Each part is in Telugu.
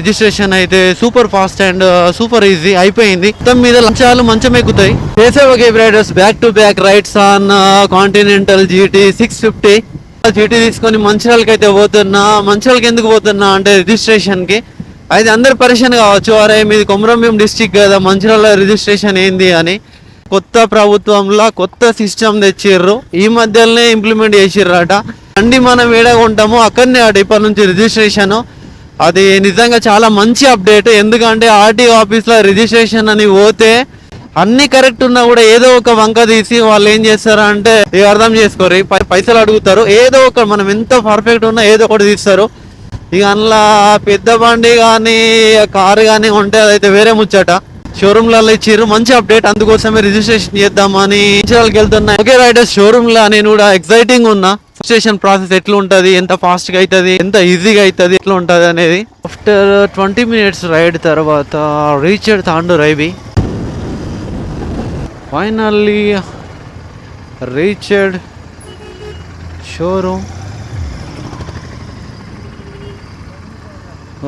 రిజిస్ట్రేషన్ అయితే super fast and super easy అయిపోయింది. మొత్తం మీద లంచాలు మంచం ఎక్కుతాయి. Okay riders, back to back rides on Continental GT 650. GT తీసుకొని మంచిర్యాలకి అయితే పోతున్నా. మంచిర్యాలకి ఎందుకు పోతున్నా అంటే రిజిస్ట్రేషన్ కి. అయితే అందరు పరిచయం కావచ్చు, అరే మీది కొమరంభీం డిస్టిక్ కదా, మంచిర్యాల రిజిస్ట్రేషన్ ఏంది అని. కొత్త ప్రభుత్వంలో కొత్త సిస్టమ్ తెచ్చిర్రు, ఈ మధ్యలోనే ఇంప్లిమెంట్ చేసిర్రట. అండి మనం ఏడగా ఉంటాము అక్కడనే అట ఇప్పటి నుంచి రిజిస్ట్రేషన్. అది నిజంగా చాలా మంచి అప్డేట్. ఎందుకంటే RTO ఆఫీస్లో రిజిస్ట్రేషన్ అని పోతే అన్ని కరెక్ట్ ఉన్నా కూడా ఏదో ఒక వంక తీసి వాళ్ళు ఏం చేస్తారు అంటే అర్థం చేసుకోరు, పైసలు అడుగుతారు. ఏదో ఒక మనం ఎంత పర్ఫెక్ట్ ఉన్నా ఏదో ఒకటి తీస్తారు. ఇక అందులో పెద్ద బండి కానీ కారు కానీ ఉంటే అదైతే వేరే ముచ్చట. షోరూమ్లలో ఇచ్చిర్రు, మంచి అప్డేట్. అందుకోసమే రిజిస్ట్రేషన్ చేద్దామని మంచిర్యాలకి వెళ్తున్నా. ఓకే రైడర్స్, షోరూమ్లో నేను కూడా ఎక్సైటింగ్ ఉన్నా. రిజిస్ట్రేషన్ ప్రాసెస్ ఎట్లా ఉంటుంది, ఎంత ఫాస్ట్గా అవుతుంది, ఎంత ఈజీగా అవుతుంది, ఎట్లా ఉంటుంది అనేది. ఆఫ్టర్ 20 minutes రైడ్ తర్వాత reached Tandur IB. Finally reached showroom.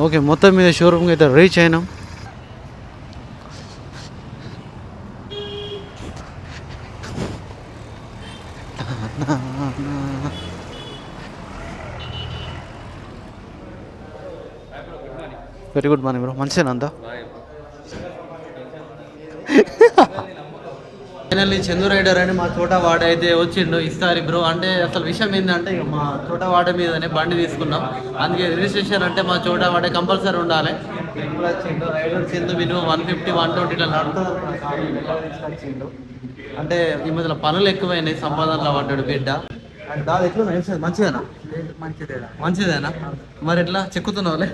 Okay, మొత్తం మీద షోరూమ్కి అయితే రీచ్ అయినాం. వెరీ గుడ్ మార్నింగ్ బ్రో, మంచిగా అంతా. ఫైనల్లీ చందు రైడర్ అని మా చోటా వాడ అయితే వచ్చిండు ఈసారి బ్రో. అంటే అసలు విషయం ఏంటంటే ఇక మా చోటా వాడ మీదనే బండి తీసుకున్నాం. అందుకే రిజిస్ట్రేషన్ అంటే మా చోటా వాడే కంపల్సరీ ఉండాలి. వచ్చిండు రైడర్ చందు మినిమం 150, 120 ఇట్లా నడుపుతాడు. అంటే ఈ మధ్యలో పనులు ఎక్కువైనాయి, సంపాదనలో పడ్డాడు బిడ్డ. అండ్ దాని ఎట్లా మంచిదేనా? మంచిదేనా? మరి ఎట్లా చెక్కుతున్నావులే?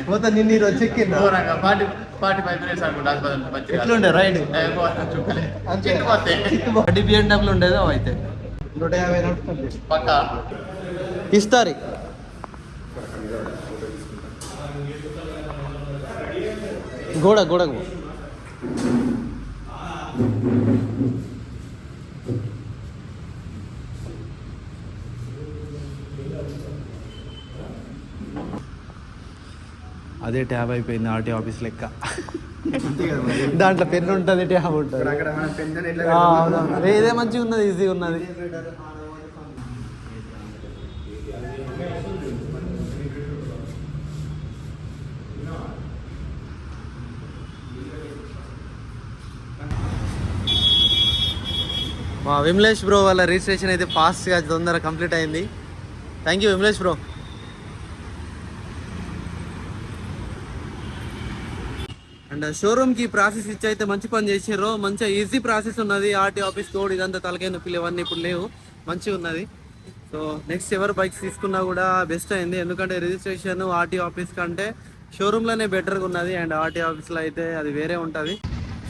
పోతా నిన్న ఈరోజు చెక్కిందా? 45 minutes అనుకుంటా. ఎట్లుండే రైడ్? BMW ఉండేదో అయితే 150 పక్కా ఇస్తారు. గోడకు అదే ట్యాబ్ అయిపోయింది RTO ఆఫీస్ లెక్క. దాంట్లో పెన్ ఉంటుంది, ట్యాబ్ ఉంటుంది. ఇదే మంచిగా ఉన్నది, ఈజీగా ఉన్నది. మా విమలేష్ బ్రో వాళ్ళ రిజిస్ట్రేషన్ అయితే ఫాస్ట్గా తొందరగా కంప్లీట్ అయింది. Thank you Vimalesh bro. And షోరూమ్కి ప్రాసెస్ ఇచ్చి అయితే మంచి పని చేసారు. మంచిగా ఈజీ ప్రాసెస్ ఉన్నది. RTO ఆఫీస్ కోడ్ ఇదంతా తలకాయ నొప్పులు ఇవన్నీ ఇప్పుడు లేవు, మంచిగా ఉన్నది. సో నెక్స్ట్ ఎవరు బైక్స్ తీసుకున్నా కూడా బెస్ట్ అయింది. ఎందుకంటే రిజిస్ట్రేషన్ RTO ఆఫీస్ కంటే షోరూమ్లోనే బెటర్గా ఉన్నది. అండ్ RTO ఆఫీస్లో అయితే అది వేరే ఉంటుంది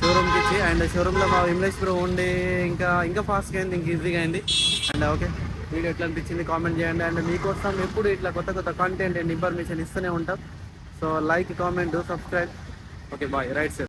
షోరూమ్కి ఇచ్చి. అండ్ షోరూంలో మా ఇంగ్లీష్ బ్రో ఉండి ఇంకా ఫాస్ట్గా అయింది, ఇంకా ఈజీగా అయింది. అండ్ ఓకే, వీడియో ఎట్లా అనిపించింది కామెంట్ చేయండి. అండ్ మీకోసం ఎప్పుడు ఇట్లా కొత్త కంటెంట్ అండ్ ఇన్ఫర్మేషన్ ఇస్తూనే ఉంటాం. So like, comment, subscribe. Okay bye, right sir.